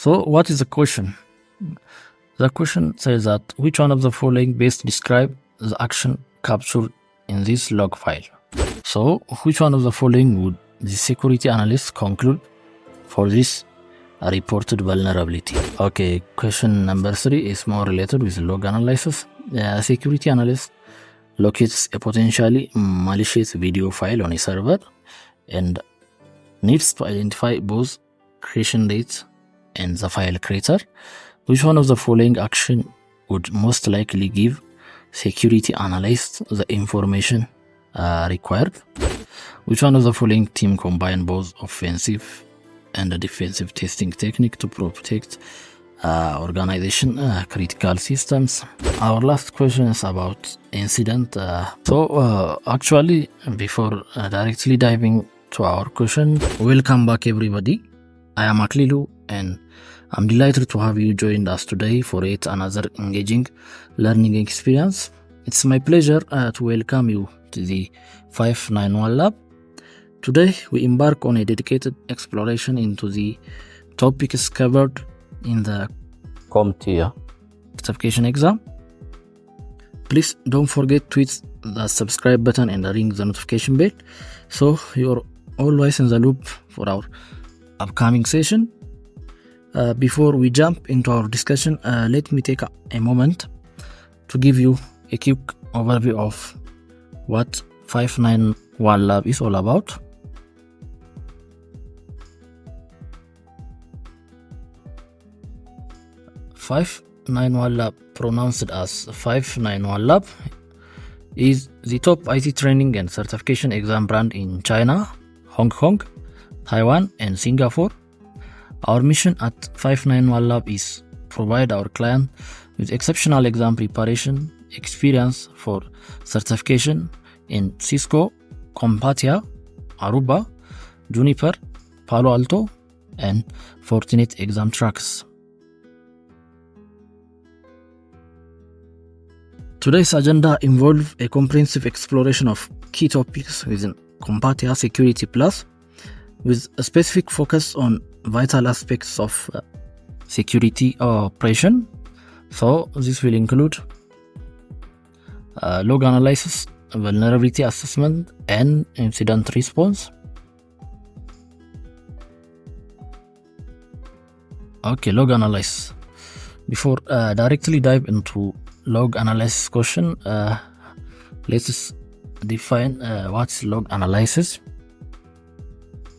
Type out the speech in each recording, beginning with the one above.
So what is the question? The question says that which one of the following best describe the action captured in this log file? So which one of the following would the security analyst conclude for this reported vulnerability? Okay, question number 3 is more related with log analysis. The security analyst locates a potentially malicious video file on a server and needs to identify both creation date and the file creator. Which one of the following action would most likely give security analyst the information required? Which one of the following team combine both offensive and defensive testing technique to protect organization critical systems? Our last question is about incident. Actually, before directly diving to our question, welcome back everybody. I am Aklilu and I'm delighted to have you join us today for yet another engaging learning experience. It's my pleasure to welcome you to the 591 lab. Today we embark on a dedicated exploration into the topics covered in the CompTIA certification exam. Please don't forget to hit the subscribe button and ring the notification bell so you're always in the loop for our upcoming session. Before we jump into our discussion, let me take a moment to give you a quick overview of what 591 lab is all about. .591 lab, pronounced as 591 lab, is the top IT training and certification exam brand in China, Hong Kong, Taiwan, and Singapore. Our mission at 591 lab is provide our client with exceptional exam preparation experience for certification in Cisco, CompTIA, Aruba, Juniper, Palo Alto, and Fortinet exam tracks. Today's agenda involves a comprehensive exploration of key topics within CompTIA Security Plus, with a specific focus on vital aspects of security operation. So this will include log analysis, vulnerability assessment, and incident response. Okay, log analysis. Before directly dive into log analysis question, let's define what's log analysis.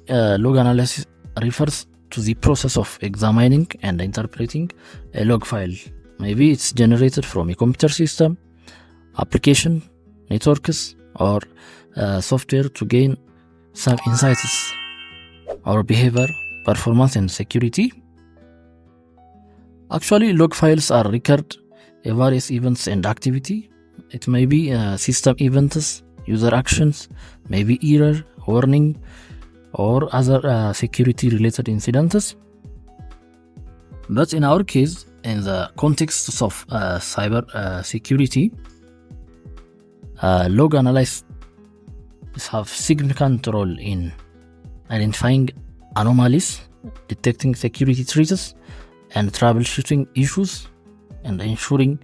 Log analysis refers to the process of examining and interpreting a log file. Maybe it's generated from a computer system, application, networks, or software to gain some insights or behavior, performance, and security. Actually, log files are record various events and activity. It may be system events, user actions, maybe error, warning, or other security related incidents. But in our case, in the context of cyber security, log analysis have significant role in identifying anomalies, detecting security threats, and troubleshooting issues, and ensuring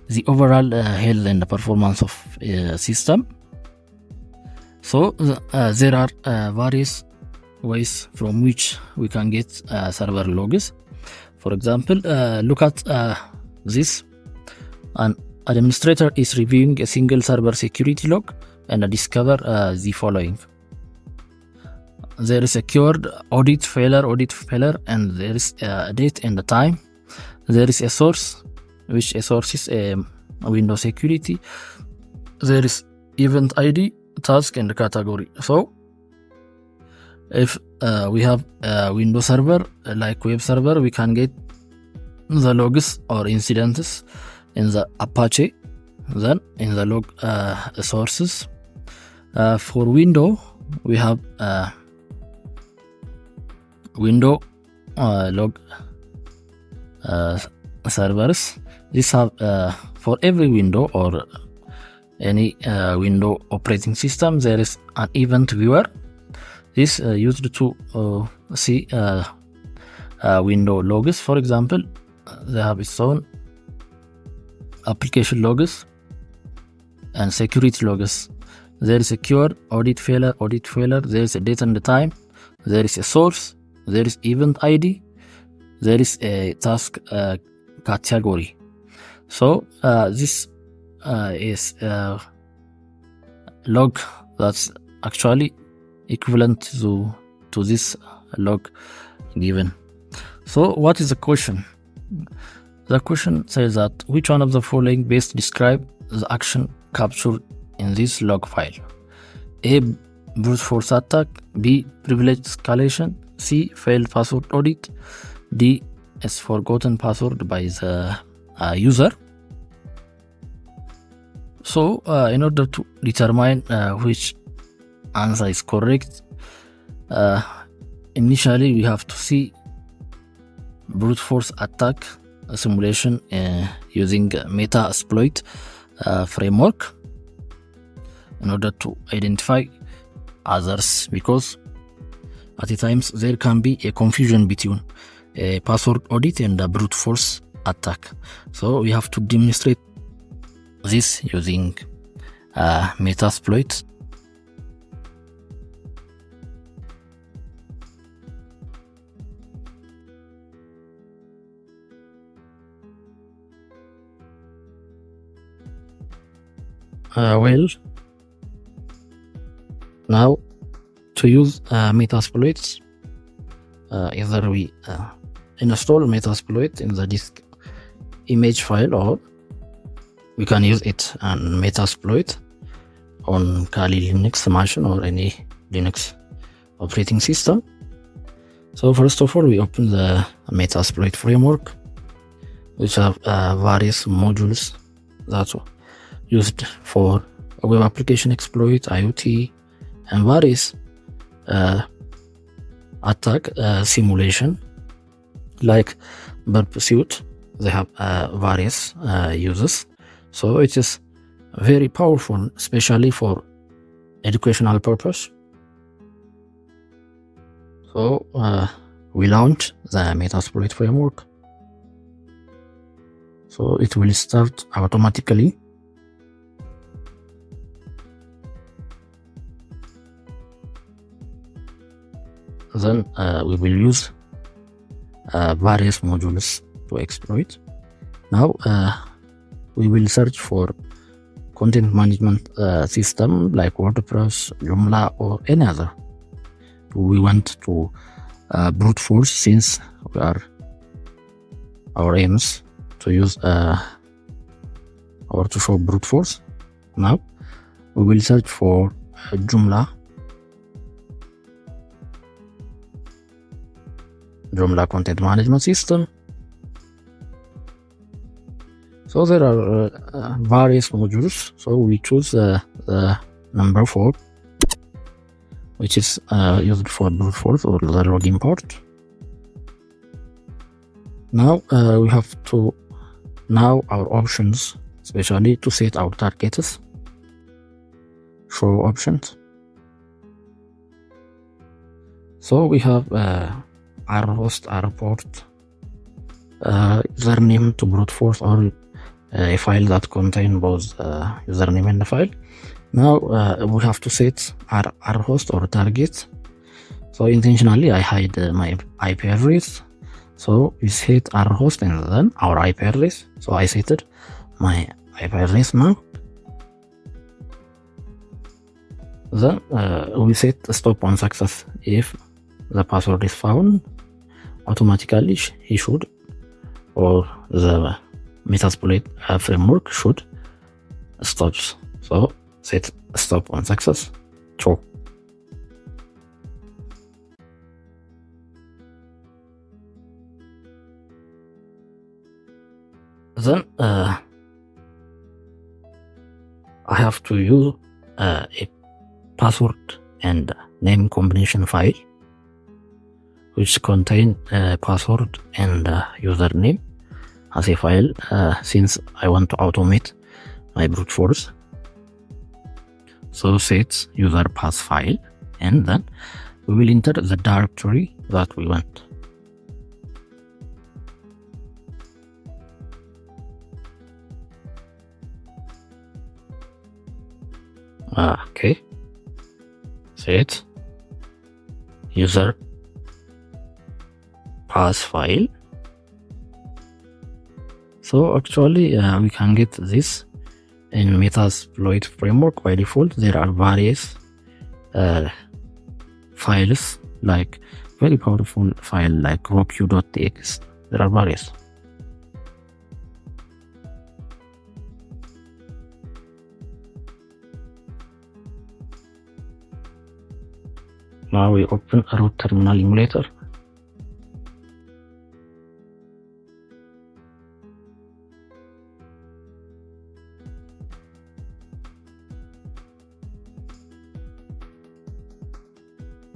the overall health and performance of a system. So there are various ways from which we can get server logs. For example, look at this. An administrator is reviewing a single server security log and discover the following. There is a keyword audit failure, and there is a date and the time. There is a source, which a source is a Windows security. There is event ID, task, and category. So if we have a Windows server like web server, we can get the logs or incidents in the Apache, then in the log sources. For Windows, we have Windows log servers. This have for every window or any window operating system, there is an event viewer. This used to see window logs, for example, they have its own application logs and security logs. There is a secure, audit failure, there is a date and the time, there is a source, there is event ID, there is a task category. So this is a log that's actually equivalent to this log given. So what is the question? The question says that which one of the following best describe the action captured in this log file? A. Brute force attack. B. Privilege escalation. C. Failed password audit. D. Is forgotten password by the user. So in order to determine which answer is correct, initially we have to see brute force attack simulation using Metasploit framework in order to identify others, because at times there can be a confusion between a password audit and a brute force attack. So we have to demonstrate this using Metasploit. Well, now to use Metasploit, either we install Metasploit in the disk image file, or we can use it on Metasploit on Kali Linux machine or any Linux operating system. So first of all, we open the Metasploit framework, which have various modules that are used for web application exploit, IoT, and various attack simulation like bird pursuit. They have various uses. So it is very powerful, especially for educational purpose. So we launch the Metasploit framework. So it will start automatically. Then we will use various modules to exploit. Now we will search for content management system like WordPress, Joomla, or any other. We want to brute force, since we are our aims to use or to show brute force. Now we will search for Joomla content management system. So there are various modules. So we choose the number 4, which is used for brute force or the login part. Now we have to our options, especially to set our targets. Show options. So we have our host, our port, username to brute force, or a file that contains both username and the file. Now we have to set our host or target. So intentionally I hide my IP address. So we set our host and then our IP address. So I set my IP address now. Then we set stop on success. If the password is found, automatically he should, or the Metasploit framework should stop. So set stop on success. True. Then I have to use a password and name combination file, which contain password and username as a file, since I want to automate my brute force. So set user pass file, and then we will enter the directory that we want. Okay, set user pass file. So actually we can get this in Metasploit framework. By default there are various files, like very powerful file like roq.txt. There are various. Now we open a root terminal emulator.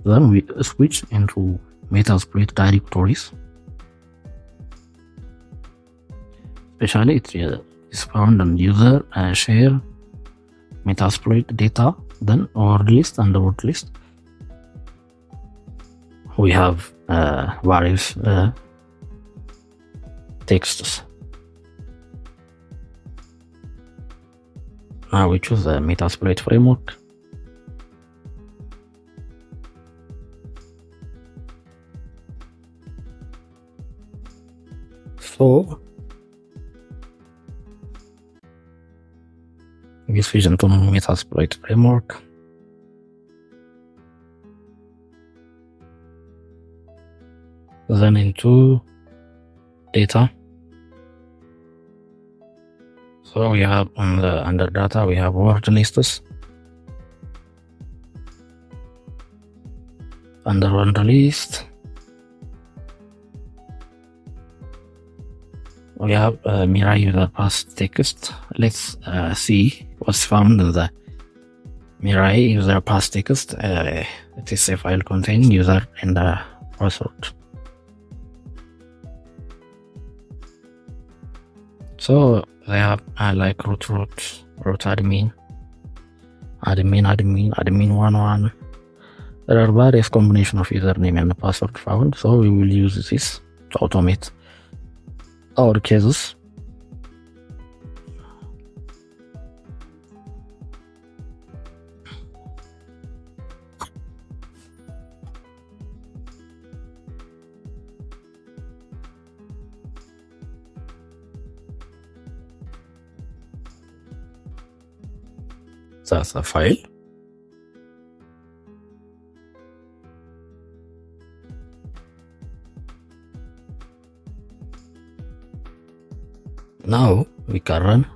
Then we switch into Metasploit directories. Especially it is found on user share Metasploit data, then word list and the word list. We have various texts. Now we choose the Metasploit framework. So we switch into Metasploit framework. Then into data. So we have under data we have word lists. Under word list we have Mirai user pass text. Let's see what's found in the Mirai user pass text. It is a file containing user and the password. So they have like root admin 11. There are various combinations of username and password found, so we will use this to automate our cases. That's the file. Now we can run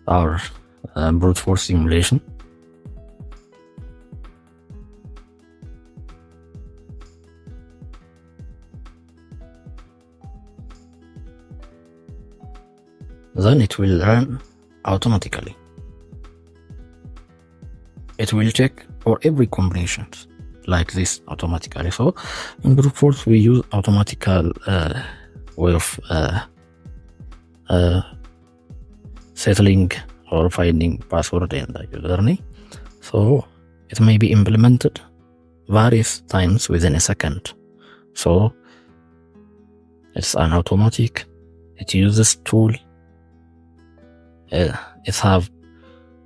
our brute force simulation. Then it will run automatically. It will check for every combination like this automatically. So in brute force we use automatical way of settling or finding password and the username. So it may be implemented various times within a second. So it's an automatic. It uses tool. It have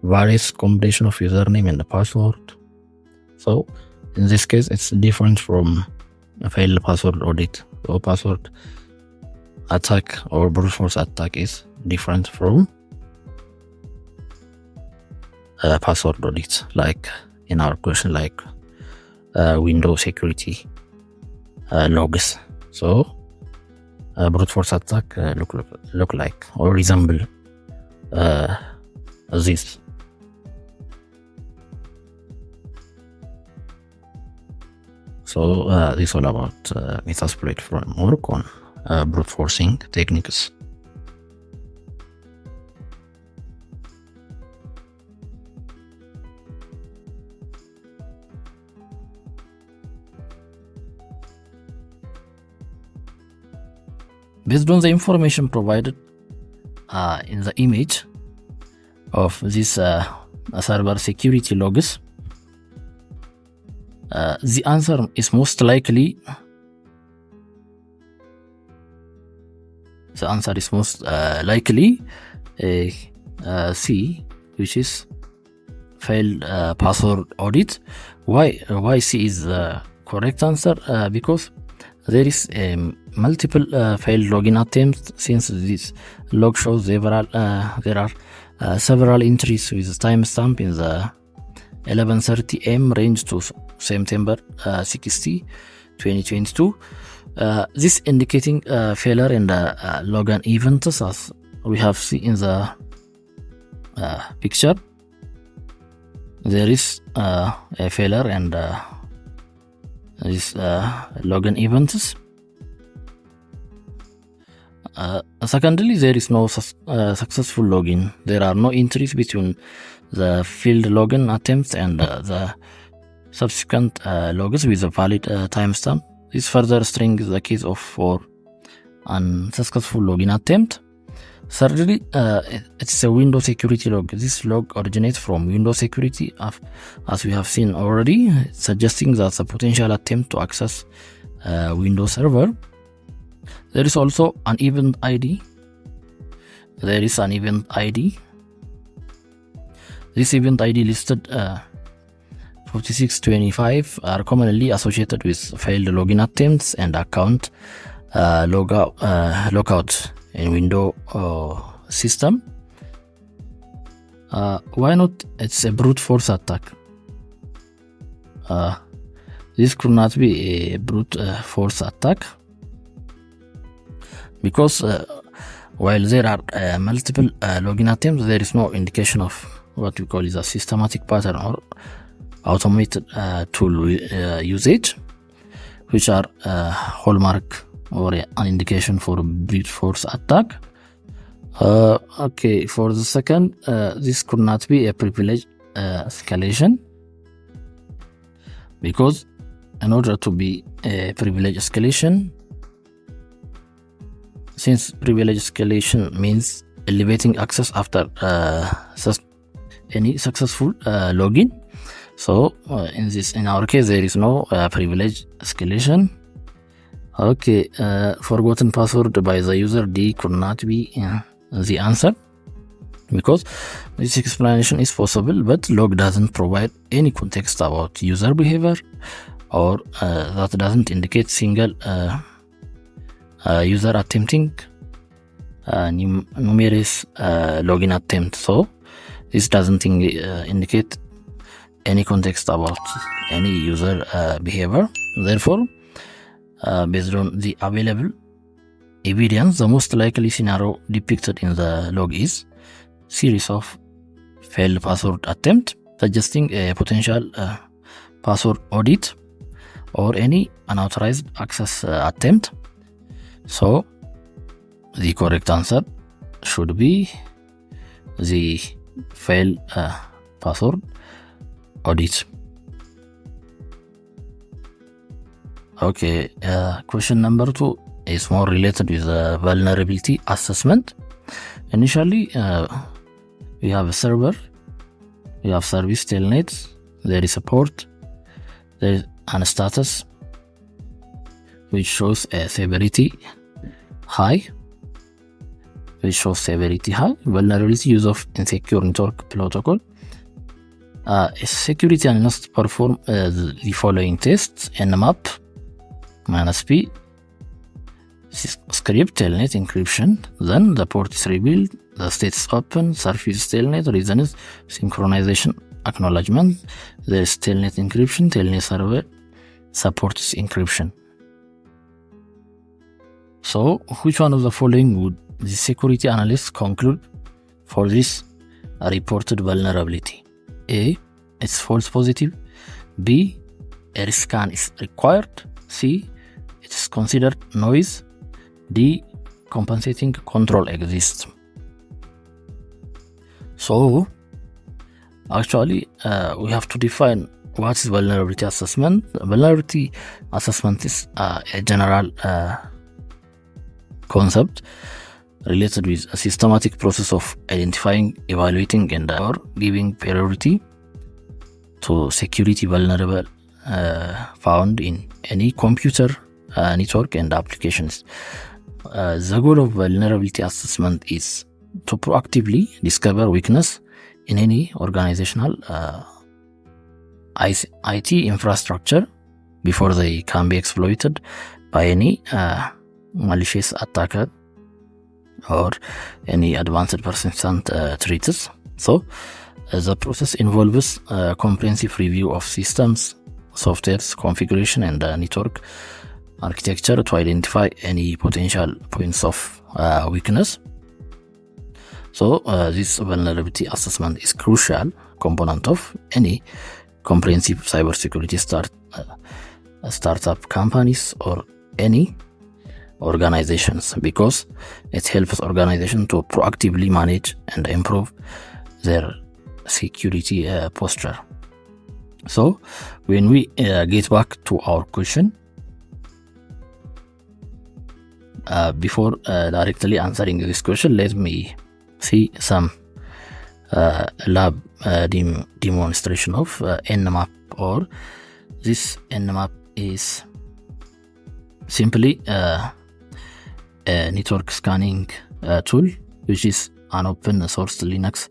various combination of username and the password. So in this case it's different from a failed password audit. So password attack or brute force attack is different from password audit, like in our question, like Windows security logs. So brute force attack look like or resemble this. So this is all about Metasploit framework on brute forcing techniques. Based on the information provided in the image of this cyber security logs, the answer is most likely C, which is failed password audit. Why C is the correct answer? Because there is multiple failed login attempts. Since this log shows there are several entries with timestamp in the 11:30 am range to September 60, 2022. This indicating failure in the login events, as we have seen in the picture. There is a failure and this login events. Secondly, there is no successful login. There are no entries between the failed login attempts and the subsequent logs with a valid timestamp. This further strengthens the case for unsuccessful login attempt. Thirdly, it's a Windows security log. This log originates from Windows security, as we have seen already, suggesting that a potential attempt to access Windows server. There is also an event ID. This event ID listed 4625 are commonly associated with failed login attempts and account logout in Windows system. Why not? It's a brute force attack. This could not be a brute force attack, because while there are multiple login attempts, there is no indication of what we call is a systematic pattern or automated tool usage, which are hallmark or an indication for a brute force attack. Okay, for the second, this could not be a privilege escalation, because in order to be a privilege escalation, since privilege escalation means elevating access after any successful login, so in our case there is no privilege escalation. Okay, forgotten password by the user, D could not be the answer, because this explanation is possible, but log doesn't provide any context about user behavior, or that doesn't indicate single user attempting numerous login attempt. So this doesn't indicate any context about any user behavior. Therefore, based on the available evidence, the most likely scenario depicted in the log is series of failed password attempt, suggesting a potential password audit or any unauthorized access attempt. So the correct answer should be the failed password audit. Okay, question number 2 is more related with the vulnerability assessment. Initially, we have a server, we have service Telnet, there is a port, there is a status which shows a severity high, vulnerability use of insecure network protocol. A security analyst perform the following tests: nmap -p script telnet encryption, then the port is revealed, the state is open, surface telnet, reason is synchronization acknowledgement, there is telnet encryption, telnet server supports encryption. So which one of the following would the security analyst conclude for this reported vulnerability? A, it's false positive. B, a rescan is required. C, it is considered noise. D, compensating control exists. So actually we have to define what is vulnerability assessment. Vulnerability assessment is a general concept related with a systematic process of identifying, evaluating, and or giving priority to security vulnerable found in any computer, network, and applications. The goal of vulnerability assessment is to proactively discover weakness in any organizational IT infrastructure before they can be exploited by any malicious attacker or any advanced persistent threats. So the process involves a comprehensive review of systems, software's configuration, and network architecture to identify any potential points of weakness. So this vulnerability assessment is crucial component of any comprehensive cybersecurity startup companies or any organizations, because it helps organizations to proactively manage and improve their security posture. So when we get back to our question, before directly answering this question, let me see some lab demonstration of Nmap. Or this Nmap is simply a network scanning tool, which is an open source Linux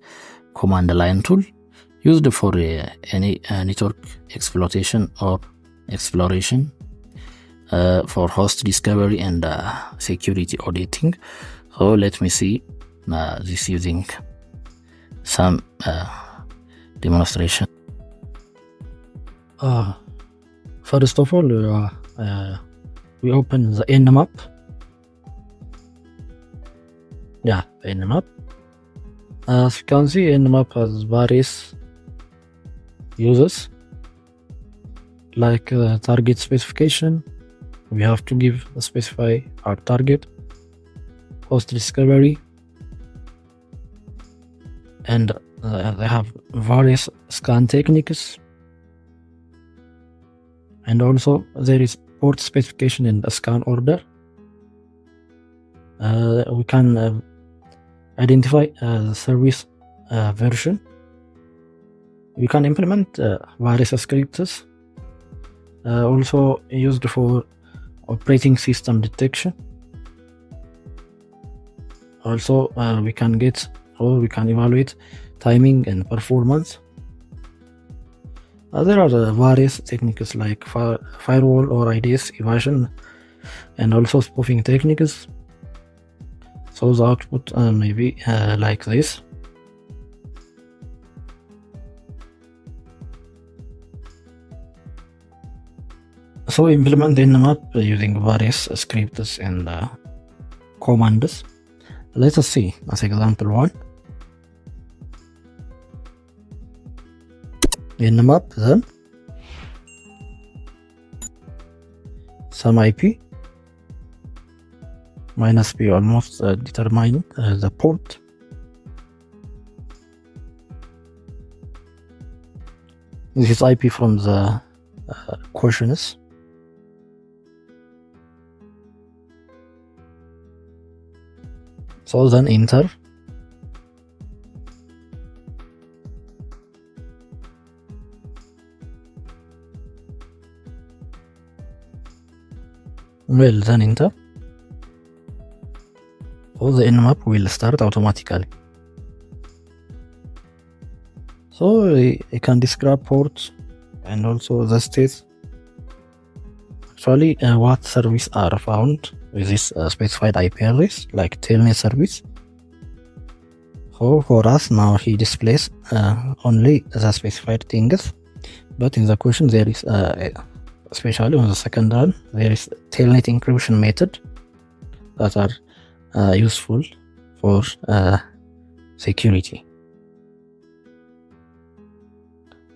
command line tool used for any network exploitation or exploration, for host discovery and security auditing. So let me see this using some demonstration. First of all, we open the Nmap. Yeah, Nmap. As you can see, Nmap has various uses, like target specification. We have to specify our target, host discovery, and they have various scan techniques, and also there is port specification in the scan order. We can identify the service version. We can implement various scripts, also used for operating system detection. Also we can evaluate timing and performance. There are various techniques like firewall or IDS evasion, and also spoofing techniques. So the output may be like this. So implement the Nmap using various scripts and commands. Let us see as example 1. Nmap, then some IP minus P, almost determine the port. This is IP from the questions. So then enter. Well, then enter. So the Nmap will start automatically. So you can describe ports and also the states. Actually, what services are found with this specified IP address, like Telnet service. So for us now, he displays only the specified things, but in the question there is, especially on the second one, there is Telnet encryption method that are useful for security.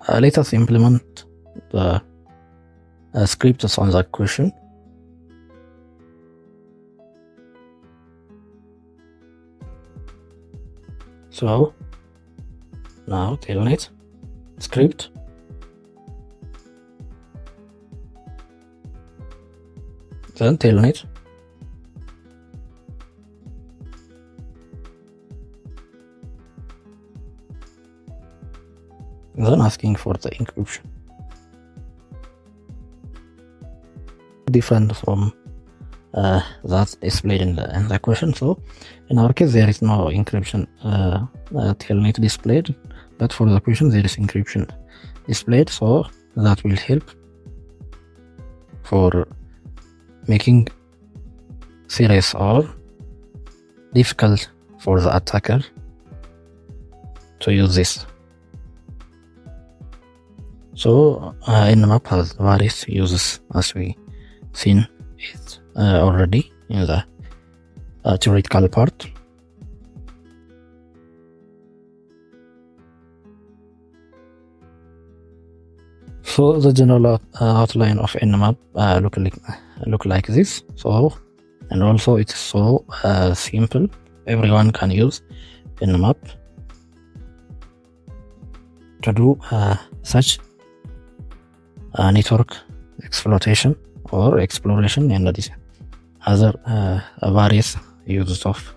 Let us implement the scripts on that question. So now Telnet script. Then Telnet. Then asking for the encryption. Different from that's displayed in the question. So in our case there is no encryption telnet displayed, but for the question there is encryption displayed, so that will help for making serious or difficult for the attacker to use this. So Nmap has various uses, as we seen it already in the theoretical part. So the general outline of Nmap look like this. So, and also it's so simple. Everyone can use Nmap to do such network exploitation or exploration and other various uses of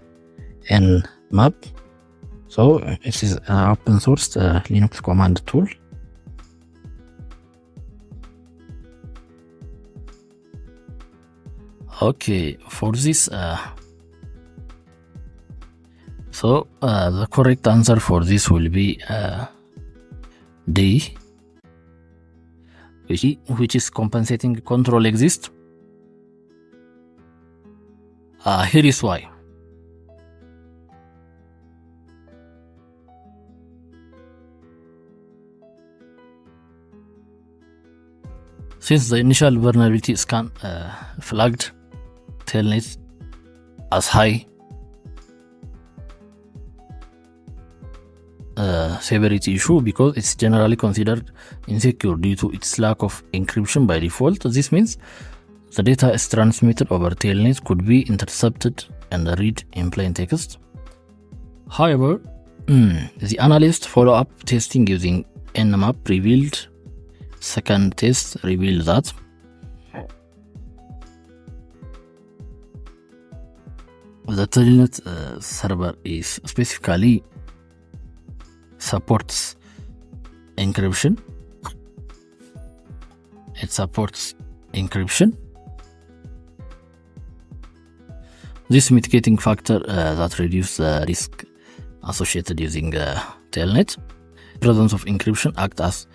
Nmap. So it is an open source Linux command tool. Okay, for this so the correct answer for this will be D, which is compensating control exists. Here is why. Since the initial vulnerability scan flagged Telnet as high severity issue because it's generally considered insecure due to its lack of encryption by default. This means the data is transmitted over Telnet could be intercepted and read in plain text. However, the analyst follow-up testing using Nmap revealed second test revealed that the Telnet server is specifically supports encryption. It supports encryption. This mitigating factor that reduces the risk associated using Telnet. Presence of encryption acts as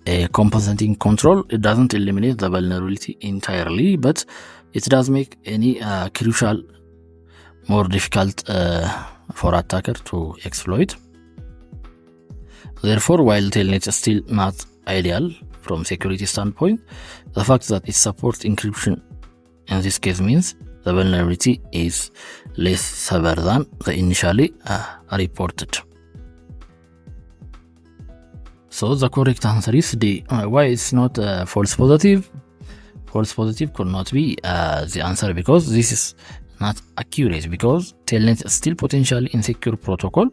a compensating control. It doesn't eliminate the vulnerability entirely, but it does make any crucial more difficult for attacker to exploit. Therefore, while Telnet is still not ideal from security standpoint, the fact that it supports encryption in this case means the vulnerability is less severe than the initially reported. So the correct answer is D. Why it's not false positive? False positive could not be the answer because this is not accurate, because Telnet is still potentially insecure protocol.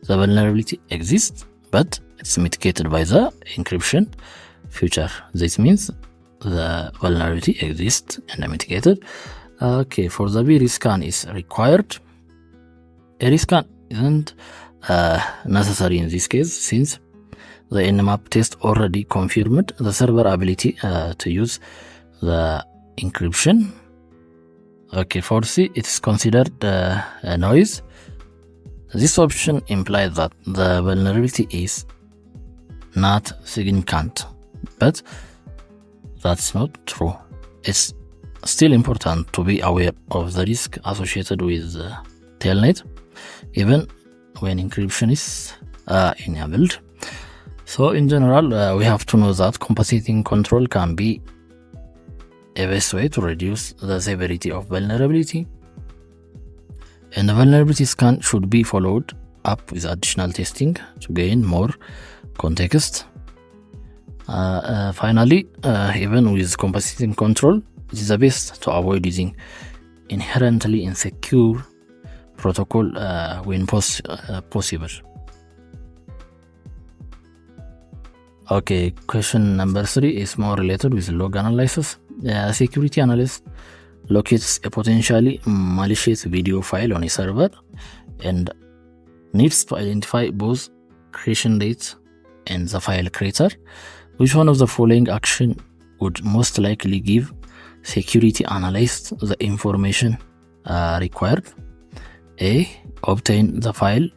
The vulnerability exists, but it's mitigated by the encryption feature. This means the vulnerability exists and mitigated. Okay, for the B, rescan is required. A rescan isn't necessary in this case, since the Nmap test already confirmed the server ability to use the encryption. Okay, for C, it is considered a noise. This option implies that the vulnerability is not significant, but that's not true. It's still important to be aware of the risk associated with Telnet, even when encryption is enabled. So in general, we have to know that compensating control can be a best way to reduce the severity of vulnerability, and the vulnerability scan should be followed up with additional testing to gain more context. Finally, even with compensating control, it is the best to avoid using inherently insecure protocol when possible. Okay, question number 3 is more related with log analysis. A security analyst locates a potentially malicious video file on a server and needs to identify both creation date and the file creator. Which one of the following action would most likely give security analyst the information required. A. Obtain the file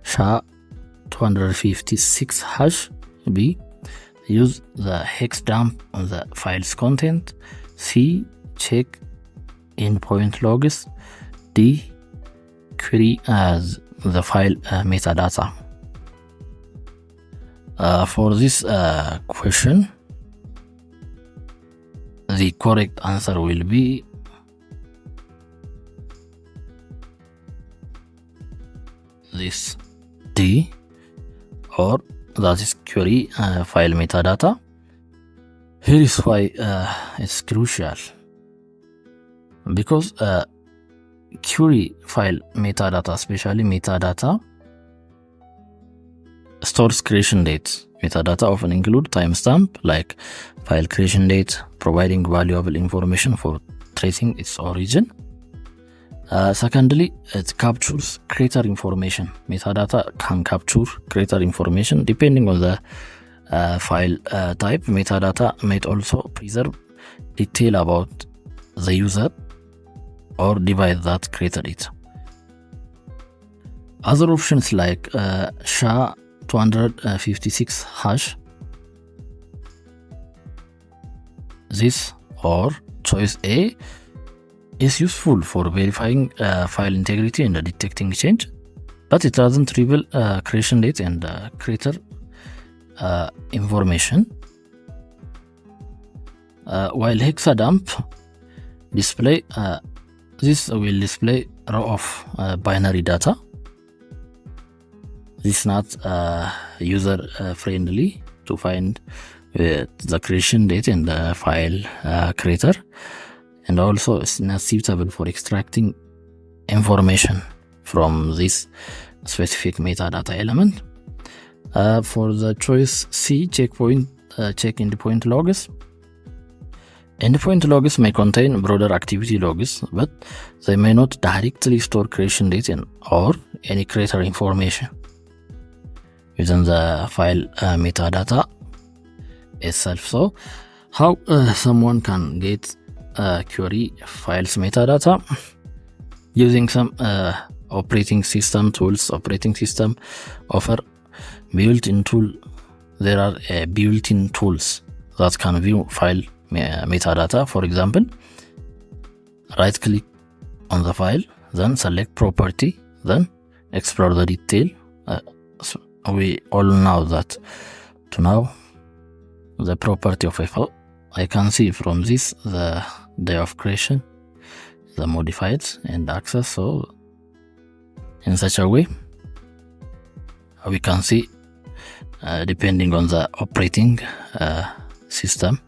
SY0-256 hash. B. Use the hex dump on the file's content. C. Check endpoint logs. D. Query as the file metadata. For this question, the correct answer will be this D, or that is query file metadata. Here is why it's crucial, because query file metadata, especially metadata, stores creation dates. Metadata often include timestamp like file creation date, providing valuable information for tracing its origin. Secondly, it captures creator information. Metadata can capture creator information depending on the file type. Metadata might also preserve detail about the user or device that created it. Other options like SY0-256 hash, this or choice A is useful for verifying file integrity and detecting change, but it doesn't reveal creation date and creator information. While hexadump display, this will display row of binary data. This is not user friendly to find the creation date and the file creator, and also it's not suitable for extracting information from this specific metadata element. For the choice C, check endpoint logs. Endpoint logs may contain broader activity logs, but they may not directly store creation date or any creator information within the file metadata itself. So how someone can get query files metadata? Using some operating system tools. Operating system offer built-in tool. There are built-in tools that can view file metadata. For example, right click on the file, then select property, then explore the detail. We all know that to know the property of a file, I can see from this the day of creation, the modified and access. So in such a way we can see depending on the operating system.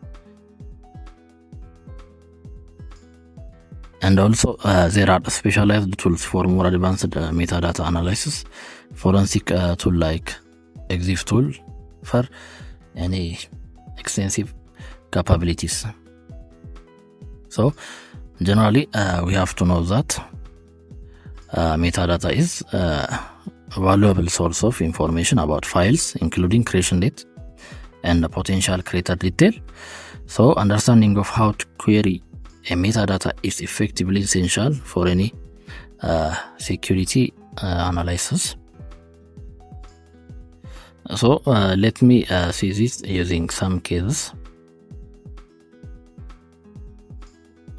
And also there are specialized tools for more advanced metadata analysis. Forensic tool like EXIF tool for any extensive capabilities. So generally we have to know that metadata is a valuable source of information about files, including creation date and the potential creator detail. So understanding of how to query a metadata is effectively essential for any security analysis. So let me see this using some cases.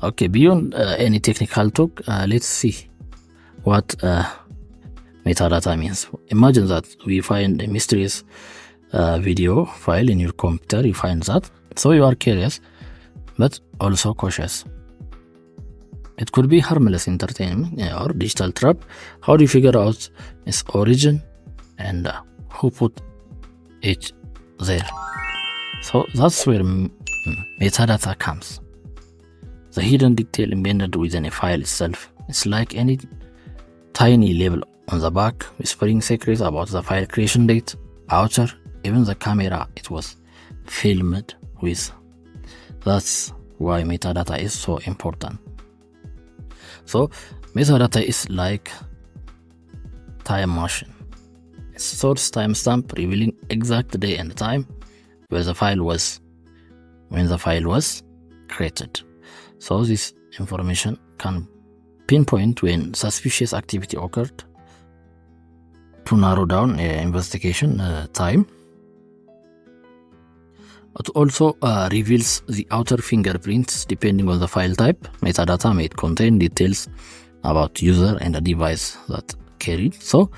Okay, beyond any technical talk, let's see what metadata means. Imagine that we find a mysterious video file in your computer. You find that, so you are curious but also cautious. It could be harmless entertainment or digital trap. How do you figure out its origin and who put it there? So that's where metadata comes. The hidden detail embedded within a file itself. It's like any tiny label on the back, whispering secrets about the file creation date, author, even the camera it was filmed with. That's why metadata is so important. So metadata is like time machine. It stores timestamp revealing exact day and time where the file was when the file was created. So this information can pinpoint when suspicious activity occurred to narrow down investigation time. It also reveals the outer fingerprints depending on the file type. Metadata may contain details about user and a device that carried. So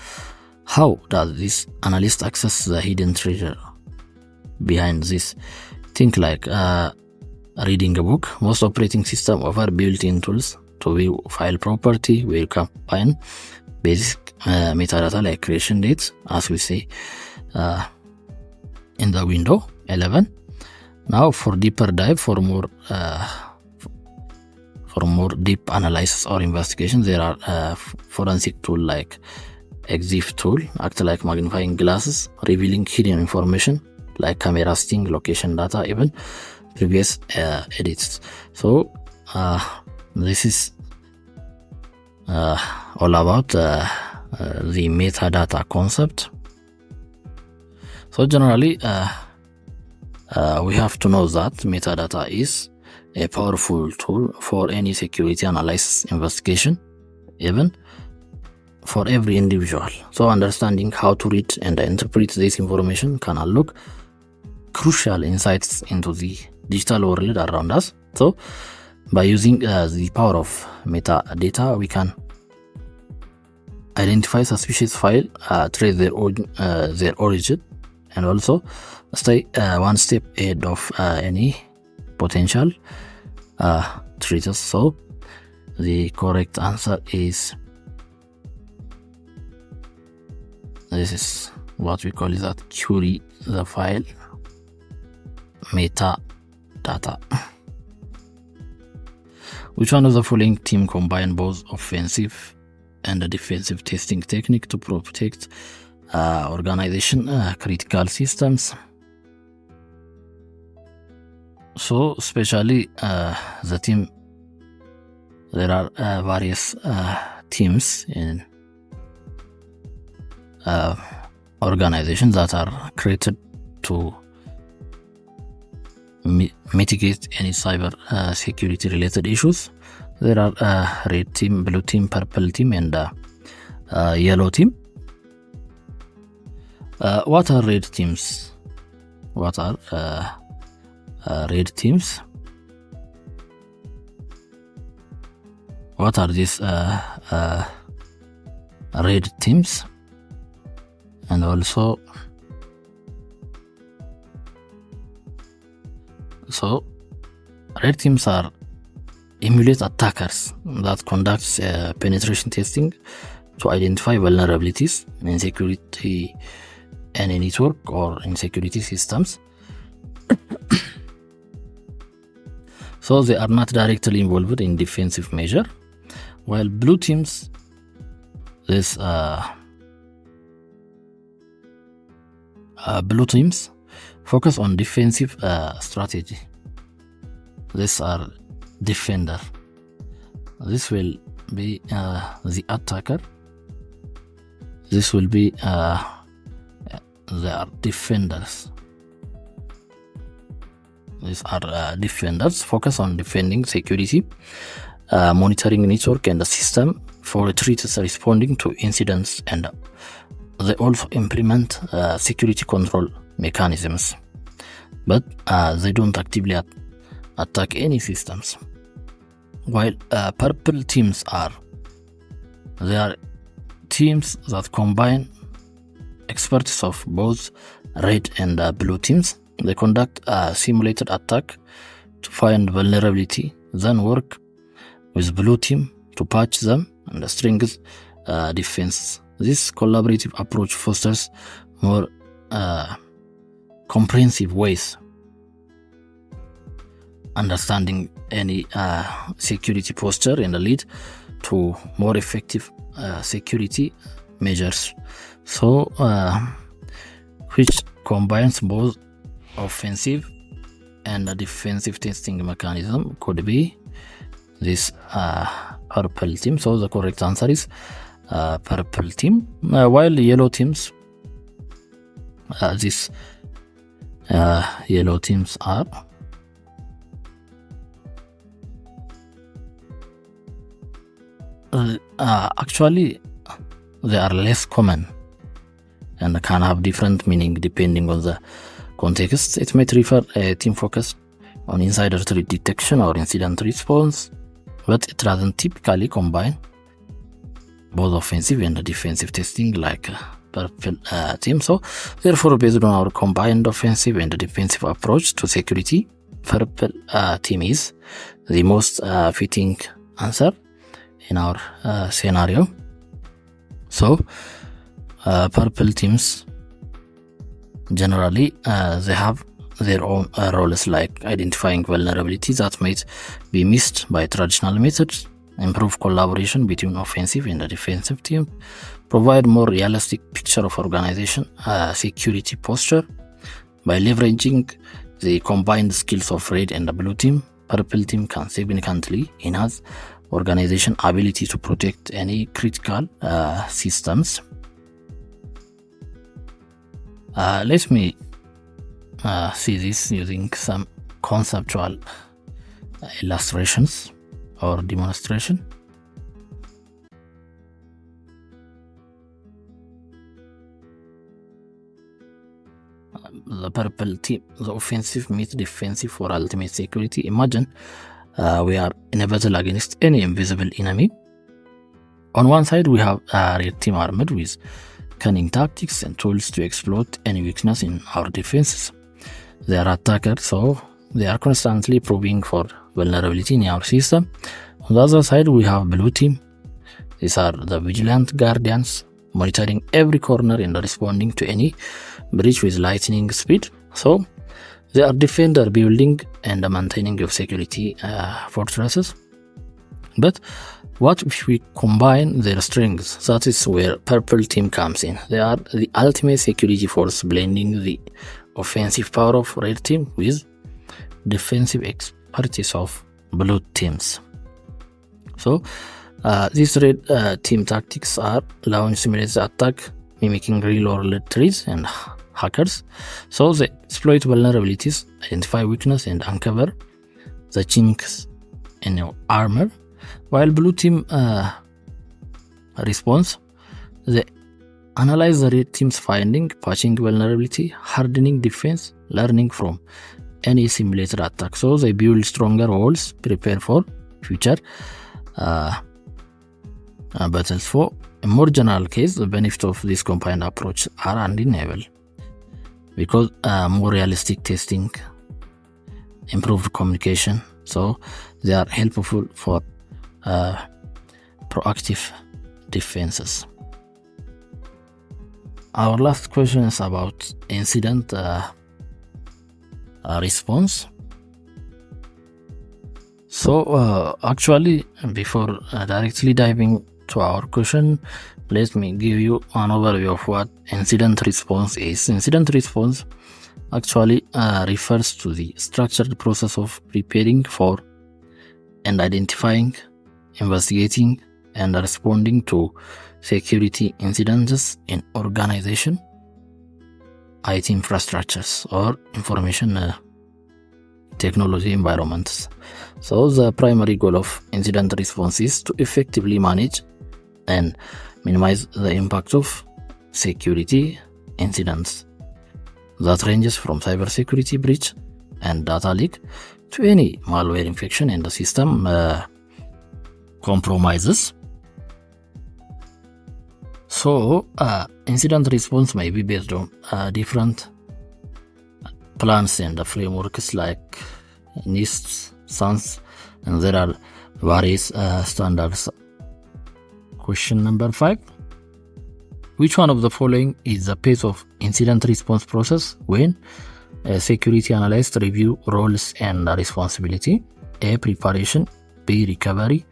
how does this analyst access the hidden treasure behind this? Think like reading a book. Most operating systems offer built-in tools to view file property, where you combine basic metadata like creation dates, as we say in the window 11. Now for deeper dive, for more deep analysis or investigation, there are forensic tool like EXIF tool, act like magnifying glasses, revealing hidden information like camera sting, location data, even previous edits. So this is all about the metadata concept. So generally we have to know that metadata is a powerful tool for any security analysis investigation, even for every individual. So understanding how to read and interpret this information can unlock crucial insights into the digital world around us. So by using the power of metadata, we can identify suspicious file, trace their origin, and also stay one step ahead of any potential threats. So the correct answer is, this is what we call that query the file metadata. Which one of the following team combine both offensive and defensive testing technique to protect organization critical systems? So especially the team, there are various teams in organizations that are created to mitigate any cyber security related issues. There are red team, blue team, purple team, and yellow team. What are red teams? What are red teams? What are these red teams? And also, so red teams are emulate attackers that conducts penetration testing to identify vulnerabilities in security and a network or in security systems. So they are not directly involved in defensive measure, while blue teams, this blue teams focus on defensive strategy. These are defender. This will be the attacker. This will be they are defenders. These are defenders, focus on defending security, monitoring network and the system for threats, responding to incidents, and they also implement security control mechanisms, but they don't actively attack any systems. While purple teams they are teams that combine expertise of both red and blue teams. They conduct a simulated attack to find vulnerability, then work with blue team to patch them and strengthen defense. This collaborative approach fosters more comprehensive ways understanding any security posture and lead to more effective security measures. So which combines both offensive and defensive testing mechanism could be this purple team. So the correct answer is purple team. While yellow teams, this yellow teams are actually they are less common and can have different meaning depending on the context. It might refer a team focused on insider threat detection or incident response, but it doesn't typically combine both offensive and defensive testing like Purple team. So therefore, based on our combined offensive and defensive approach to security, Purple team is the most fitting answer in our scenario. So Purple teams generally they have their own roles, like identifying vulnerabilities that might be missed by traditional methods, improve collaboration between offensive and defensive team, provide more realistic picture of organization security posture. By leveraging the combined skills of red and the blue team, Purple team can significantly enhance organization ability to protect any critical systems. Let me see this using some conceptual illustrations or demonstration. The Purple team, the offensive meets defensive for ultimate security. Imagine we are in a battle against any invisible enemy. On one side, we have a red team armed with cunning tactics and tools to exploit any weakness in our defenses. They are attackers, so they are constantly probing for vulnerability in our system. On the other side, we have blue team. These are the vigilant guardians, monitoring every corner and responding to any breach with lightning speed. So they are defender building and maintaining of security fortresses. But what if we combine their strengths? That is where Purple team comes in. They are the ultimate security force, blending the offensive power of red team with defensive expertise of blue teams. So these red team tactics are launch simulated attack, mimicking real world threats and hackers. So they exploit vulnerabilities, identify weakness, and uncover the chinks in your armor. While blue team response, they analyze the red team's finding, patching vulnerability, hardening defense, learning from any simulated attack. So they build stronger walls, prepare for future battles. For a more general case, the benefits of this combined approach are undeniable, because more realistic testing, improved communication, so they are helpful for proactive defenses. Our last question is about incident response. So actually, before directly diving to our question, let me give you an overview of what incident response is. Incident response actually refers to the structured process of preparing for and identifying, investigating, and responding to security incidents in organization, IT infrastructures, or information technology environments. So the primary goal of incident response is to effectively manage and minimize the impact of security incidents that ranges from cybersecurity breach and data leak to any malware infection and the system compromises. So incident response may be based on different plans and frameworks like NIST, SANS, and there are various standards. Question number 5. Which one of the following is the pace of incident response process when a security analyst review roles and responsibility? A. Preparation, B. Recovery,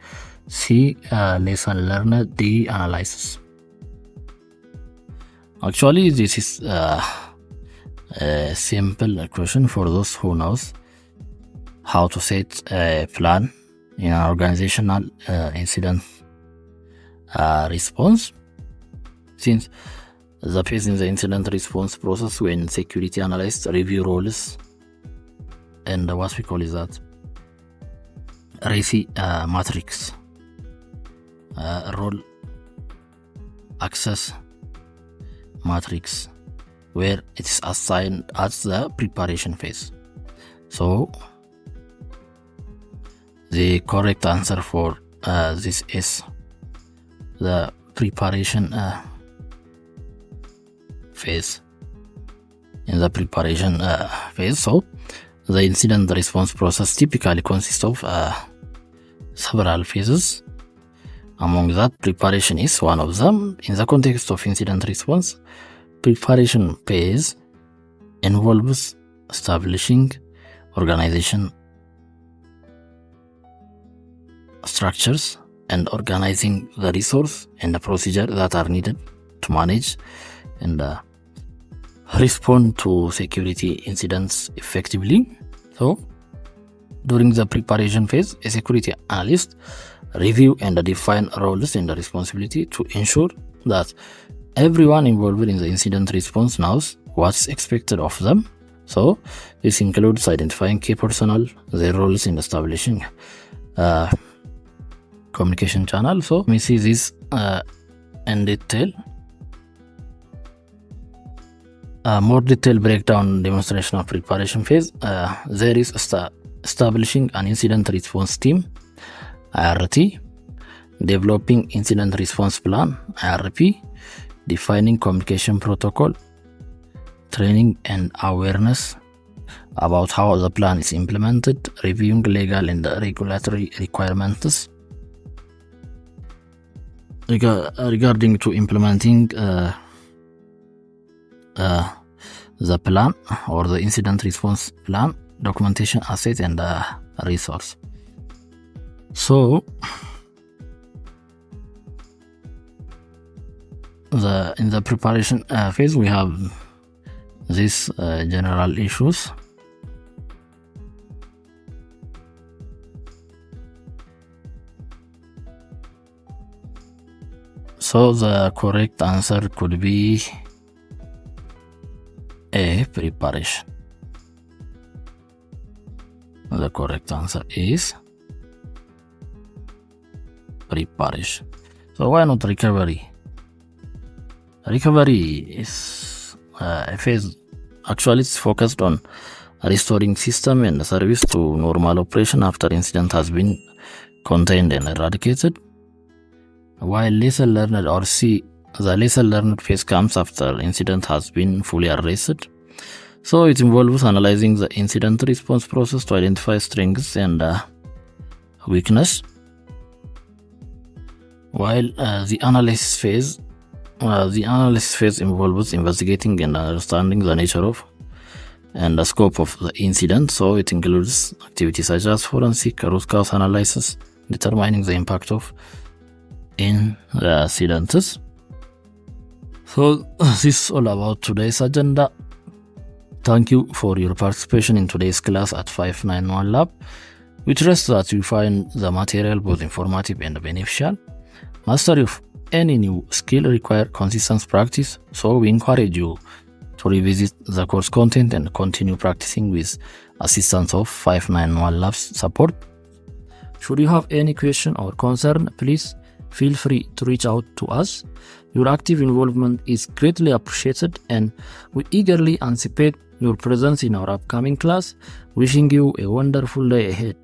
C. Lesson learned, D. Analysis. Actually, this is a simple question for those who knows how to set a plan in an organizational incident response. Since the phase in the incident response process when security analysts review roles and what we call is that RACI matrix. role access matrix, where it is assigned as the preparation phase. So the correct answer for this is the preparation phase. In the preparation phase, so the incident response process typically consists of several phases. Among that, preparation is one of them. In the context of incident response, preparation phase involves establishing organization structures and organizing the resource and the procedure that are needed to manage and respond to security incidents effectively. So during the preparation phase, a security analyst review and define roles and responsibility to ensure that everyone involved in the incident response knows what's expected of them. So this includes identifying key personnel, their roles in establishing communication channel. So let me see this in detail. More detailed breakdown demonstration of preparation phase. There is establishing an incident response team, IRT, developing incident response plan, IRP, defining communication protocol, training and awareness about how the plan is implemented, reviewing legal and regulatory requirements regarding to implementing the plan or the incident response plan, documentation, asset and resource. So in the preparation phase, we have these general issues. So the correct answer could be A, preparation. The correct answer is preparation. So why not recovery? Recovery is a phase. Actually, it's focused on restoring system and service to normal operation after incident has been contained and eradicated. While lesson learned, or C, the lesson learned phase comes after incident has been fully arrested. So it involves analyzing the incident response process to identify strengths and weakness. While the analysis phase involves investigating and understanding the nature of and the scope of the incident. So it includes activities such as forensic root cause analysis, determining the impact of incidents. So this is all about today's agenda. Thank you for your participation in today's class at 591 Lab. We trust that you find the material both informative and beneficial. Mastery of any new skill requires consistent practice, so we encourage you to revisit the course content and continue practicing with assistance of 591 Lab's support. Should you have any question or concern, please feel free to reach out to us. Your active involvement is greatly appreciated, and we eagerly anticipate your presence in our upcoming class. Wishing you a wonderful day ahead.